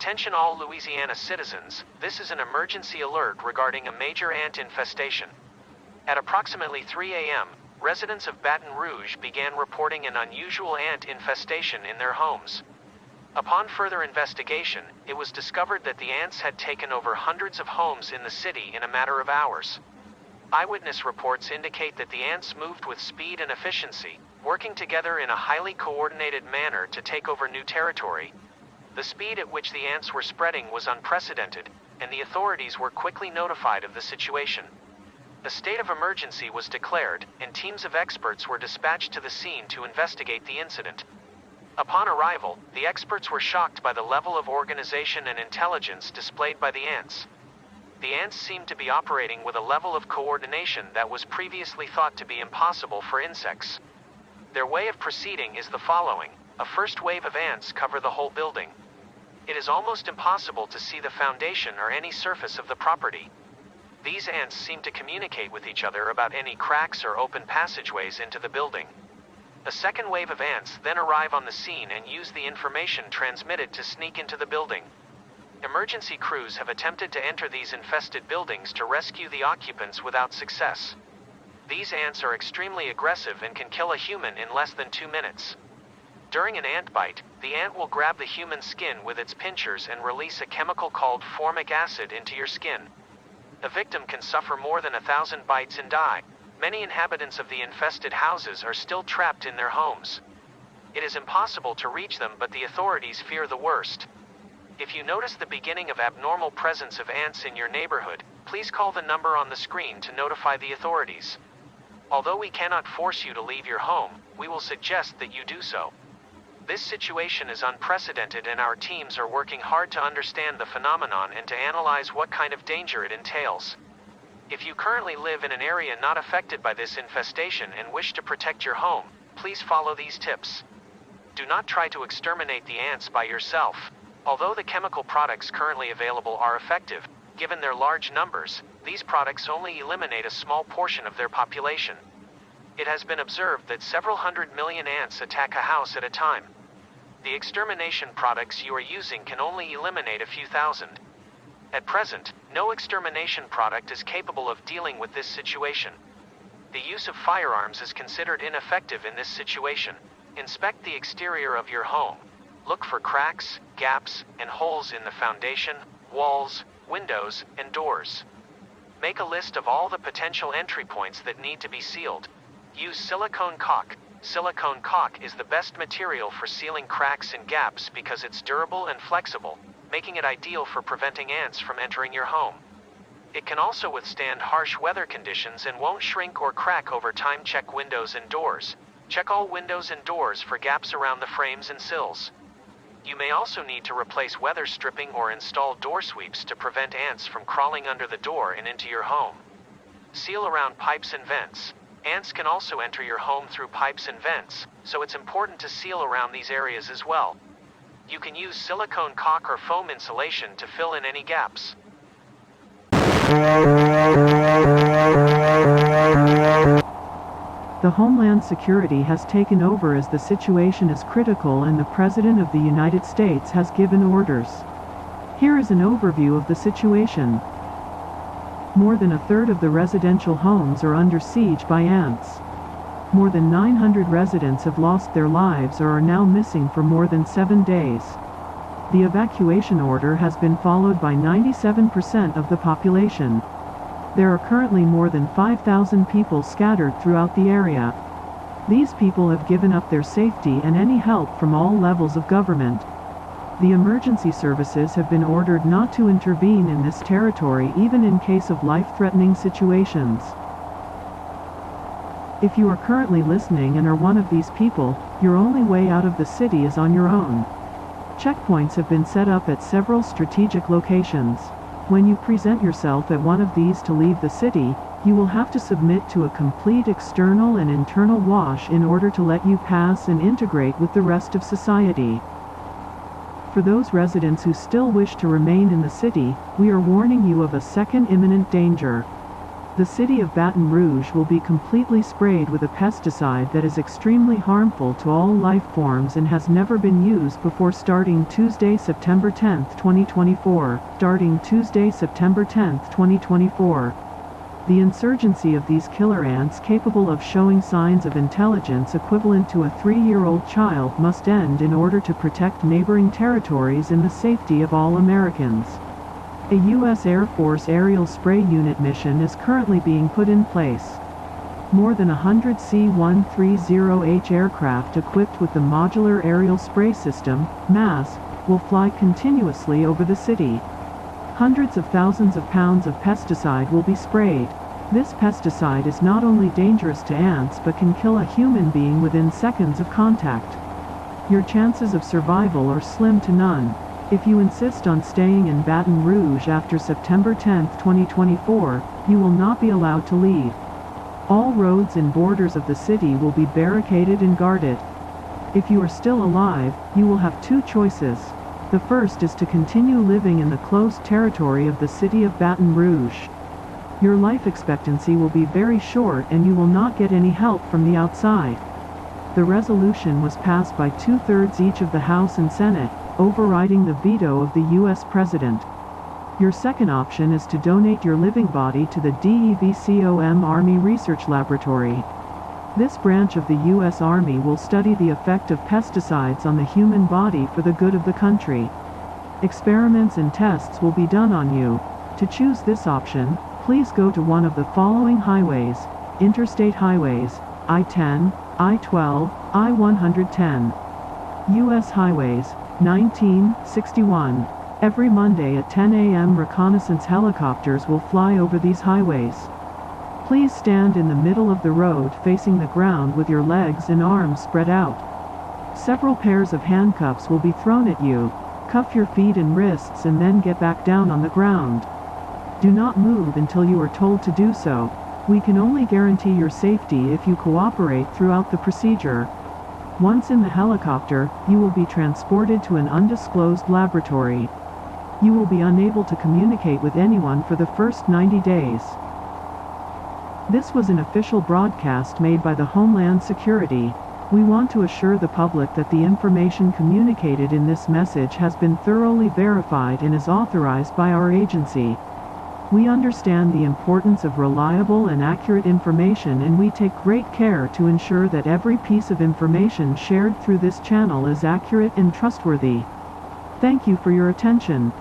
Attention all Louisiana citizens, this is an emergency alert regarding a major ant infestation. At approximately 3 a.m., residents of Baton Rouge began reporting an unusual ant infestation in their homes. Upon further investigation, it was discovered that the ants had taken over hundreds of homes in the city in a matter of hours. Eyewitness reports indicate that the ants moved with speed and efficiency, working together in a highly coordinated manner to take over new territory. The speed at which the ants were spreading was unprecedented, and the authorities were quickly notified of the situation. A state of emergency was declared, and teams of experts were dispatched to the scene to investigate the incident. Upon arrival, the experts were shocked by the level of organization and intelligence displayed by the ants. The ants seemed to be operating with a level of coordination that was previously thought to be impossible for insects. Their way of proceeding is the following. A first wave of ants cover the whole building. It is almost impossible to see the foundation or any surface of the property. These ants seem to communicate with each other about any cracks or open passageways into the building. A second wave of ants then arrive on the scene and use the information transmitted to sneak into the building. Emergency crews have attempted to enter these infested buildings to rescue the occupants without success. These ants are extremely aggressive and can kill a human in less than 2 minutes. During an ant bite, the ant will grab the human skin with its pinchers and release a chemical called formic acid into your skin. A victim can suffer more than 1,000 bites and die. Many inhabitants of the infested houses are still trapped in their homes. It is impossible to reach them, but the authorities fear the worst. If you notice the beginning of abnormal presence of ants in your neighborhood, please call the number on the screen to notify the authorities. Although we cannot force you to leave your home, we will suggest that you do so. This situation is unprecedented, and our teams are working hard to understand the phenomenon and to analyze what kind of danger it entails. If you currently live in an area not affected by this infestation and wish to protect your home, please follow these tips. Do not try to exterminate the ants by yourself. Although the chemical products currently available are effective, given their large numbers, these products only eliminate a small portion of their population. It has been observed that several 100 million ants attack a house at a time. The extermination products you are using can only eliminate a few thousand. At present, no extermination product is capable of dealing with this situation. The use of firearms is considered ineffective in this situation. Inspect the exterior of your home. Look for cracks, gaps, and holes in the foundation, walls, windows, and doors. Make a list of all the potential entry points that need to be sealed. Use silicone caulk. Silicone caulk is the best material for sealing cracks and gaps because it's durable and flexible, making it ideal for preventing ants from entering your home. It can also withstand harsh weather conditions and won't shrink or crack over time. Check windows and doors. Check all windows and doors for gaps around the frames and sills. You may also need to replace weather stripping or install door sweeps to prevent ants from crawling under the door and into your home. Seal around pipes and vents. Ants can also enter your home through pipes and vents, so it's important to seal around these areas as well. You can use silicone caulk or foam insulation to fill in any gaps. The Homeland Security has taken over as the situation is critical and the President of the United States has given orders. Here is an overview of the situation. More than a third of the residential homes are under siege by ants. More than 900 residents have lost their lives or are now missing for more than 7 days. The evacuation order has been followed by 97% of the population. There are currently more than 5,000 people scattered throughout the area. These people have given up their safety and any help from all levels of government. The emergency services have been ordered not to intervene in this territory even in case of life-threatening situations. If you are currently listening and are one of these people, your only way out of the city is on your own. Checkpoints have been set up at several strategic locations. When you present yourself at one of these to leave the city, you will have to submit to a complete external and internal wash in order to let you pass and integrate with the rest of society. For those residents who still wish to remain in the city, we are warning you of a second imminent danger. The city of Baton Rouge will be completely sprayed with a pesticide that is extremely harmful to all life forms and has never been used before starting Tuesday, September 10, 2024. Starting Tuesday, September 10, 2024. The insurgency of these killer ants capable of showing signs of intelligence equivalent to a 3-year-old child must end in order to protect neighboring territories and the safety of all Americans. A U.S. Air Force aerial spray unit mission is currently being put in place. More than 100 C-130H aircraft equipped with the Modular Aerial Spray System, MAS, will fly continuously over the city. Hundreds of thousands of pounds of pesticide will be sprayed. This pesticide is not only dangerous to ants but can kill a human being within seconds of contact. Your chances of survival are slim to none. If you insist on staying in Baton Rouge after September 10, 2024, you will not be allowed to leave. All roads and borders of the city will be barricaded and guarded. If you are still alive, you will have two choices. The first is to continue living in the closed territory of the city of Baton Rouge. Your life expectancy will be very short and you will not get any help from the outside. The resolution was passed by 2/3 each of the House and Senate, overriding the veto of the U.S. President. Your second option is to donate your living body to the DEVCOM Army Research Laboratory. This branch of the U.S. Army will study the effect of pesticides on the human body for the good of the country. Experiments and tests will be done on you. To choose this option, please go to one of the following highways: interstate highways, I-10, I-12, I-110. U.S. highways, 1961. Every Monday at 10 a.m. reconnaissance helicopters will fly over these highways. Please stand in the middle of the road facing the ground with your legs and arms spread out. Several pairs of handcuffs will be thrown at you. Cuff your feet and wrists and then get back down on the ground. Do not move until you are told to do so. We can only guarantee your safety if you cooperate throughout the procedure. Once in the helicopter, you will be transported to an undisclosed laboratory. You will be unable to communicate with anyone for the first 90 days. This was an official broadcast made by the Homeland Security. We want to assure the public that the information communicated in this message has been thoroughly verified and is authorized by our agency. We understand the importance of reliable and accurate information, and we take great care to ensure that every piece of information shared through this channel is accurate and trustworthy. Thank you for your attention.